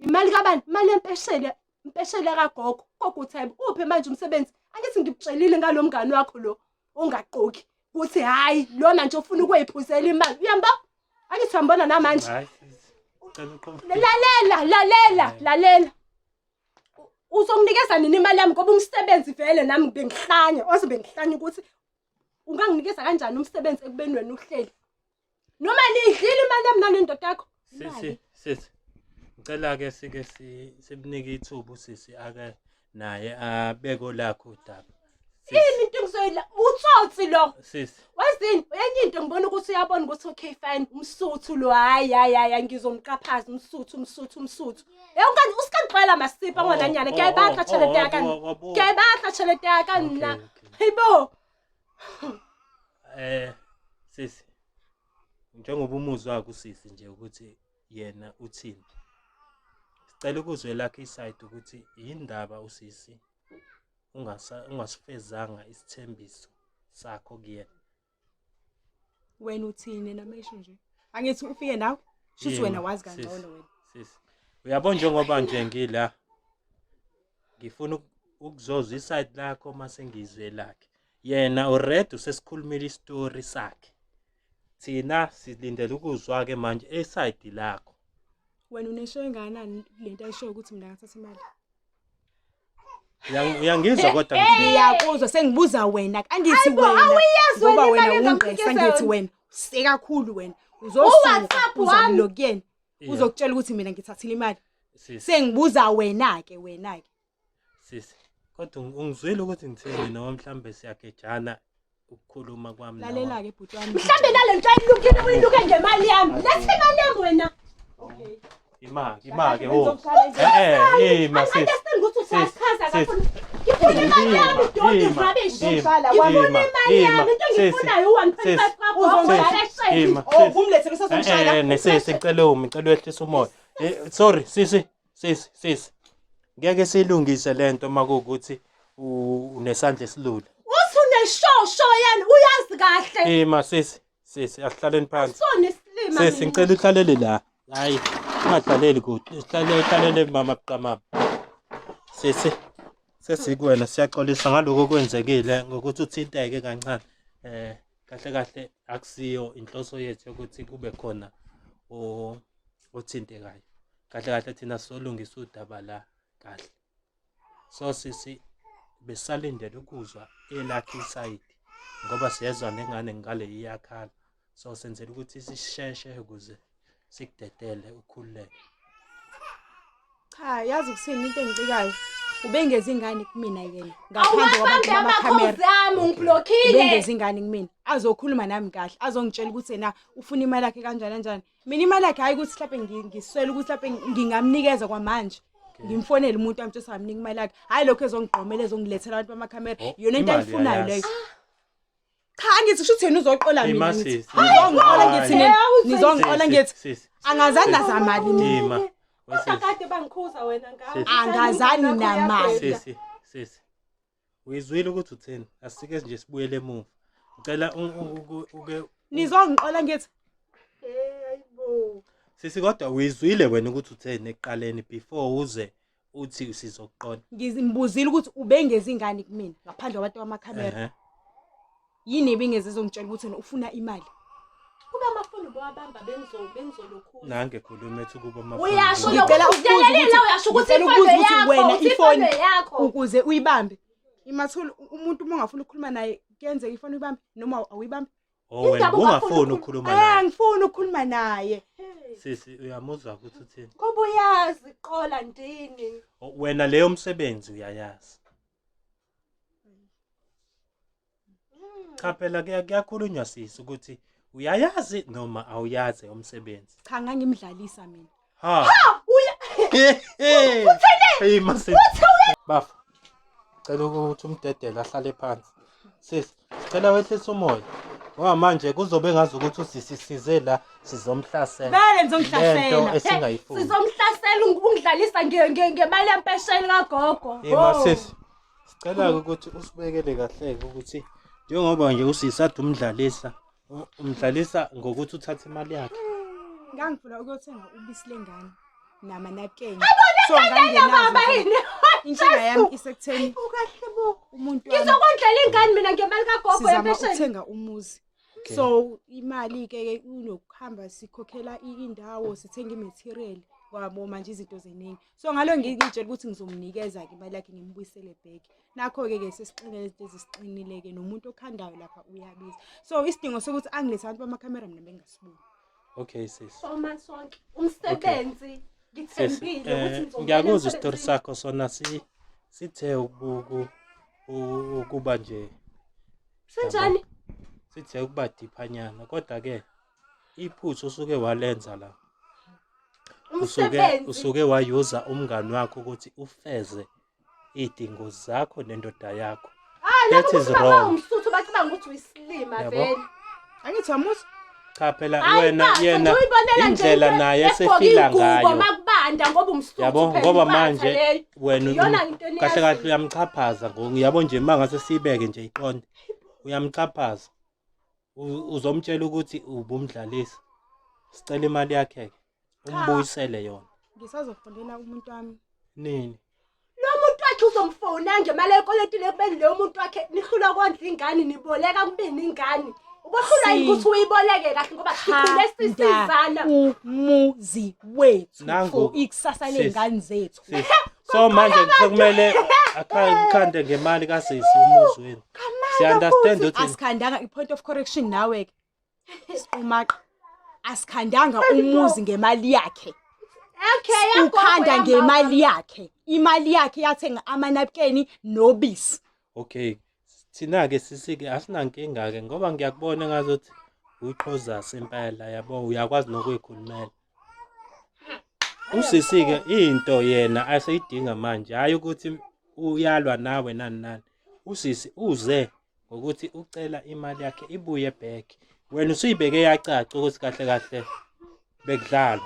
Imali kabani? Imali impeshele kagogo. Gogo uThemba, uphi manje umsebenzi? Angithi ngikutshelile ngalo mngani wakho lo ongaqoki ukuthi hayi lona nje ufuna ukuyiphuthela imali. Uyamba? Angithi uyambona namanje. Lalela. Uzonginikeza nini imali yami ngoba umsebenzi vele nami bengihlanya, bengihlanya ukuthi unganginikeza kanjani umsebenzi ekubeni wena uhleli. Noma nidlile imali yami nanendoda yakho. Sisi. Ngicela ke sike simnike ithuba usisi ake naye abeko lakho udaba. Yini into engizoyila? Utsotsi lo. Sisi. Wazini, enye into ngibona ukuthi uyabona ukuthi okay fine, umsuthu lo hayi ngizomqaphaza umsuthu. Ungani usikangibhala masipha ngwananyana, kuyayibakha chelete yakani. Kuyayibakha chelete yakani la. Hayibo. Sisi. Njengoba umuzwa wakho usisi nje ukuthi yena uthini. Sicela ukuzwe lakhe iside ukuthi indaba usisi ungasifezanga isithembiso sakho kuyena. Wena uthini namasho nje? Angithi ufike nawe? Shuthi wena wazi kangcono wena. Sisi. Uyabona njengoba nje ngila ngifuna ukuzozwa iside lakho mase ngizwe lakhe. Yena already usesikhulumile istory sakhe. Thina silindele ukuzwa ke manje eside lakho. Wena unesho enganani lento ayisho ukuthi mina ngathatha imali? Uyangizwa kodwa ngiyakuzwa sengibuza wena angithi wena ngoba wena ungqesa ngithi wena sekakhulu wena uzosuka uzolilo kuyena uzokutshela ukuthi mina ngithathile imali sengibuza wena ke sisi kodwa ungizwile ukuthi ngithini noma mhlambe siyagejana ukukhuluma kwami nawe. Lalela ke bhuti wami mhlambe nalento ayilukile uyiluke ngemali yami. Lethe imali yami wena. Okay. Imake ho. Masisi. Usasichaza kakhulu. Ngifuna imali yami don't rubbish. Ngifuna imali yami into engifunayo u1.5 kwakho uzongibhala eshelini. Kumlethele sasomshala. Nesisi ngicela ehlisa umoya. Sorry sisi. Ngeke silungise lento makuukuthi unesandla esilula. Uthi uneshosho yani uyazi kahle. Masisi asihlaleni phansi. Sonesilima. Sisi ngicela uhlalele la. Hayi ungadlaleli kude. Hlalele mama buqamama. Sisi sesikuwena siyaxolisa ngaloko okwenzekile ngokuthi uthinteke kancane. Kahle akusiyo inhloso yethu ukuthi kube khona othintekayo. Kahle thina solungisa udaba la kahle. So sisi besalindele ukuzwa elakhe iside ngoba siyezwa nengane ngale iyakhala. So senzele ukuthi sisheshe ukuze sikudedele ukhululeke. Cha yazi ukusini into engicikayo ubengeza ingane kumina yena ngaphandle kwabantu bamakamera ungiblockile ubengeza ingane kumina azokhuluma nami kahle azongitshela ukuthi yena ufuna imali yakhe kanjani mina imali yakhe hayi ukuthi mhlawumbe ngiswela ukuthi mhlawumbe ngingamnikeza kwamanje ngimfonele umuntu amthe samnika imali yakhe hayi lokho ezongigqomela ezongilethela abantu bamakamera yona into ayifunayo leyo. Cha angithi kusho utheni uzoqola mina ngithi nizongiqola ngithi angazange zamali mina Kade bangikhuza wena ngawo. Angazani namali. Sisi. Uyizwile ukuthi utheni? Asike nje sibuyele emuva. Ngicela uke nizongiqola ngithi. Hayibo. Sisi kodwa uyizwile wena ukuthi utheni eqaleni before uze uthi sizoqona. Ngizimbuzile ukuthi ubengeza ingane kumina ngaphandle kwabantu bamakamera. Yini ebengeze ezongitshela ukuthi ufuna imali. Kuba amafoni bowabamba benzolokhu. Nange khuluma ethi kuba amafoni. Uyasho ukudelela uyasho ukuthi ifoni yakho ukuze uyibambe. Imathula umuntu uma ungafuna ukukhuluma naye kuyenzeka ifoni uyibambe noma awuyibambe. Wena ungafuni ukukhuluma naye. Ngifuna ukukhuluma naye. Sisi uyamuzwa ukuthi uthini? Kuba uyazi qola ndini. Wena leyo msebenzi uyayazi. Cha phela kuyakhulunywa sisi ukuthi uyayazi noma awuyazi umsebenzi. Cha ngangimdlalisa mina. Hey masisi. Bafu. Cela ukuthi umdedela ahlale phansi. Sisi, cela wehlisa umoya. Ngoba manje kuzobe ngazi ukuthi usisisize la sizomhlasela. Vele ngizongihlasela. Lento esingayifuni. Sizomhlasela ungidlalisa ngemali yempesheni kagogo. Hey masisi. Sicela ukuthi usibekele kahle ukuthi njengoba nje usisada umdlalisa ngokuthi uthathe imali yakhe. Ngangifuna ukuyothenga ubisi lengane. namanapukeni. Baba yini? Inkinga yami isekutheni Ukahle bo. umuntu wami Ngizokondlela ingane mina ngemali kagogo sizama yempesheni. ukuthenga umuzi. Okay. So imali ke unokuhamba sikhokhela indawo sithenga imaterial kwabo manje izinto zeningi. So ngalo ngikutshela ukuthi ngizomnikeza ke imali yakhe ngimbuyisele back. Nakho ke sesixinele izinto ezisiqinile ke nomuntu okhandayo lapha uyabiza. So isidingo sokuthi angilethe abantu bama-camera mina bengasiboni. Okay sis. Soma sonke umsebenzi ngithembile ukuthi ngizongena. Ngiyakuzwa isitori sakho sona sithe ukuba nje Sinjani? sithe ukuba diphanyana kodwa ke iphuthu usuke walenza la. Umsebenzi. Usuke wayuza umngani wakho ukuthi ufeze idingo zakho nendoda yakho. That is wrong. Umsuthu bacabanga ukuthi uyislima Yabo. vele. Angithi amuzi Cha phela Hayi, wena Mpatha, yena ngiyibonela nje indlela into naye egqoka esefila ingubo ngayo. makubanda ngoba umsuthu Yabo phela ngoba impatha manje leyo. wena Iyona into eniyaziyo. kahle kahle uyamchaphaza ngiyabo nje mangase sibeke nje iqonde. Uyamchaphaza. Uzomtshela ukuthi ubumdlalisi. Sicela imali yakhe umbuyisele yona. ngisazofundela umuntu wami. Nini? Lo muntu wakhe uzomfona ngemali ekolotile kubeni leyo muntu wakhe nihlula kondla ingane niboleka kubeni ingane. Ubohlula ukuthi uyiboleke kahle ngoba sikhule sisizana. Umuzi wethu Nangu. for ikusasa lezingane zethu. Sis. So manje sekumele akhande ngemali kasisi umuzi wenu. Siunderstand ukuthi Asikhandanga i-point of correction nawe ke. Umaqa asikhandanga umuzi ngemali yakhe. Okay, Ukhanda ngemali yakhe. Imali yakhe yathenga amanapukeni nobisi. okay. Thina ke sisike asinankinga ke ngoba ngiyakubona ngazothi uyiqhoza sempela yabo uyakwazi nokuyikhulumela. Usisi ke into yena aseyidinga manje hayi ukuthi uyalwa nawe nani. Usisi uze ngokuthi ucela imali yakhe ibuye back. Wena usuyibeke yacaca ukuthi kahle kahle bekudlala.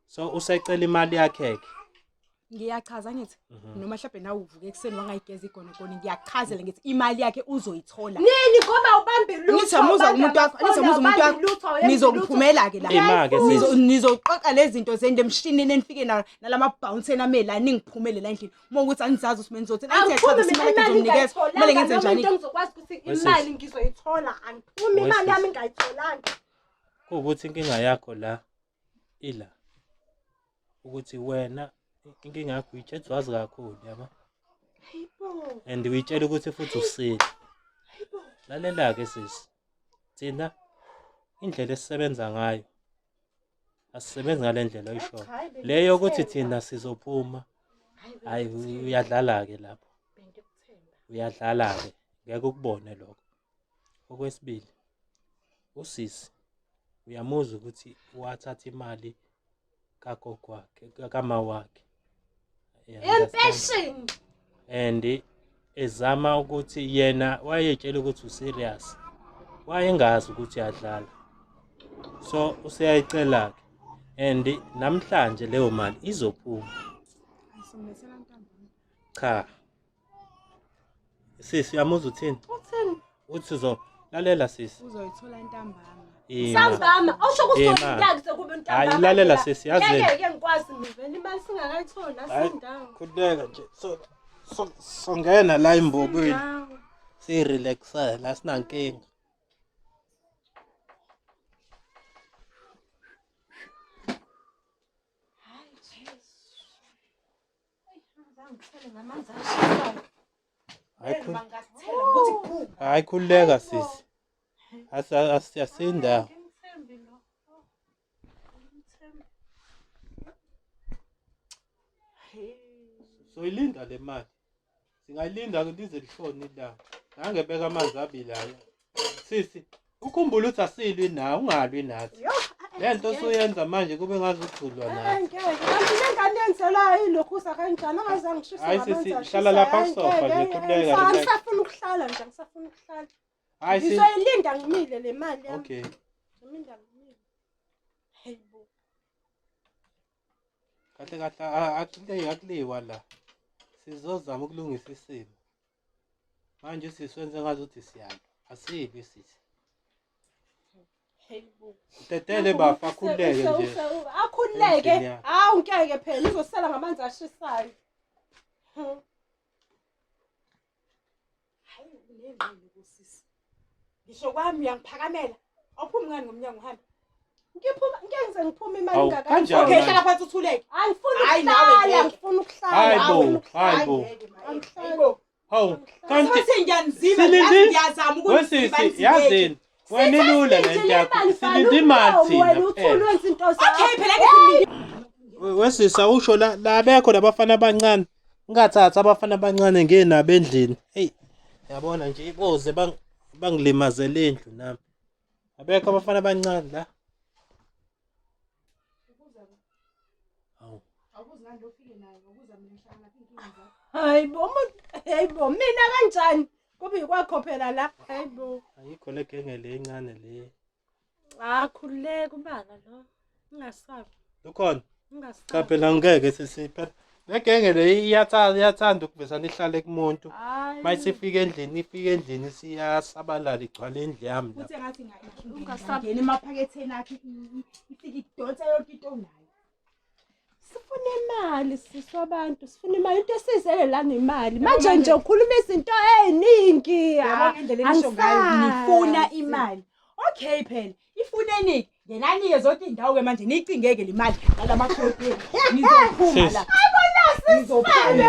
So usecela imali yakhe ke. Ngiyachaza ngithi noma mhlawumbe nawe uvuke ekseni wangayigeza igonogoni ngiyachazela ngithi imali yakhe uzoyithola. Nini ngoba ubambe lutho. Ngithi amuza umuntu wakho, nithi amuza umuntu wakho. Nizomphumela ke la. Imake Nizoqoqa lezi zinto zende emshinini enifike nalama bounce enamela ningiphumele la endlini. Uma ukuthi anizazi ukuthi menizothi nithi yachaza imali yakhe ngizomnikeza. Kumele ngenze njani? Into ngizokwazi ukuthi imali ngizoyithola. Angiphumi imali yami ngayitholanga. Kuwukuthi inkinga yakho la ila ukuthi wena inkinga yakho uyitshela wazi kakhulu yabo. Hayibo. And uyitshela ukuthi futhi usile. Lalela ke sisi. Thina indlela esisebenza ngayo asisebenzi ngalendlela oyisho. Leyo ukuthi thina sizophuma. Hayi uyadlala ke lapho. Uyadlala ke. Ngeke ukubone lokho. Okwesibili. Usisi uyamuzwa ukuthi wathatha imali kagogo wakhe kama wakhe. Impatient. And ezama ukuthi yena wayetshela ukuthi userious. Wayengazi ukuthi uyadlala. So useyayicela ke. And namhlanje leyo mali izophuma. Ayisomethela ntambama. Cha. Sisi uyamuzwa uthini? Uthini? Uthi lalela sisi. Uzoyithola ntambama. Sambama. Awusho ukuthi uyakuze kube ntambama. Hayi lalela sisi yazi. Ngeke ngikwazi mina imali singakayitholi nasindawo. Kudeka nje. So ngena la imbobweni. Si relaxa la sinankinga. Hayi khuleka sisi. Asiyasinda. So ilinda le mali. Singayilinda lize lishone ilanga. Nangebeka amanzi abili hayi. Sisi, ukhumbula ukuthi asilwi nawe, ungalwi nathi. Lento osuyenza manje kube ngazi uthulwa nathi. Ngeke, kanti lengane yenzelayo ilokhu kanjani angazange ngishise Hayi ngamanzi. sisi, hlala lapha kusofa nje khuleka. Ngisafuna ukuhlala nje, ngisafuna ukuhlala. Hayi sisi. Ngizoyilinda ngimile le mali yami. Okay. Ngizoyilinda ngimile. Hayibo. Kahle akuliwa la. Sizozama ukulungisa isimo. Manje siswenze ngathi uthi siyalo. Asibi sisi. Tetele bafa akhuleke nje. Akhuleke. Endlini yakhe. Hawu ngeke phela uzosela ngamanzi ashisayo. Hayi unengqondo kusisi. Ngisho kwami uyangiphakamela. Awuphumi ngani ngomnyango uhambe. Ngeke ngiphume imali Hawu, engaka. kanjani? Okay, hlala phansi uthuleke. Angifuni Hayi, nawe ukuhlala, ngeke. ngifuna ukuhlala. Hayibo. Hayibo. Hawu, kanti Futhi ngiyanizima, Silindi? yazi ngiyazama ukuthi wesisi yazini. Wena ilula le nto yakho. Silinde imali Wena thina. uthule wenza into zakho. Okay, phela ngithi Wesisa usho la bekho labafana abancane. Ungathatha abafana abancane ngenabo endlini. Hey, yabona nje iboze bangilimazele indlu nami. Abekho abafana abancane la. Hayibo, mina kanjani? Kube yikwakho phela la. Hayibo. Ayikho le genge le encane le. Khululeka ubaba lo. Ungasabi. Ukhona? Cha Ungasabi. phela ngeke sisiphela. Le genge le iyathanda ukuvezana ihlale kumuntu. Mayisifika endlini siyasabalala igcwale indlu yami la. futhi ngathi ngingena emaphaketheni akhe ifike idonsa yonke into onayo. Sifuna imali siswa abantu, sifuna imali into esizele la nemali. Manje nje ukhuluma izinto eziningi. Yabona indlela enisho ngayo nifuna imali. Okay phela, ifuneni ngenani zonke indawo ke manje nicingeke le mali ngalamakhosi. Nizophuma la. Ayibona sisiphele.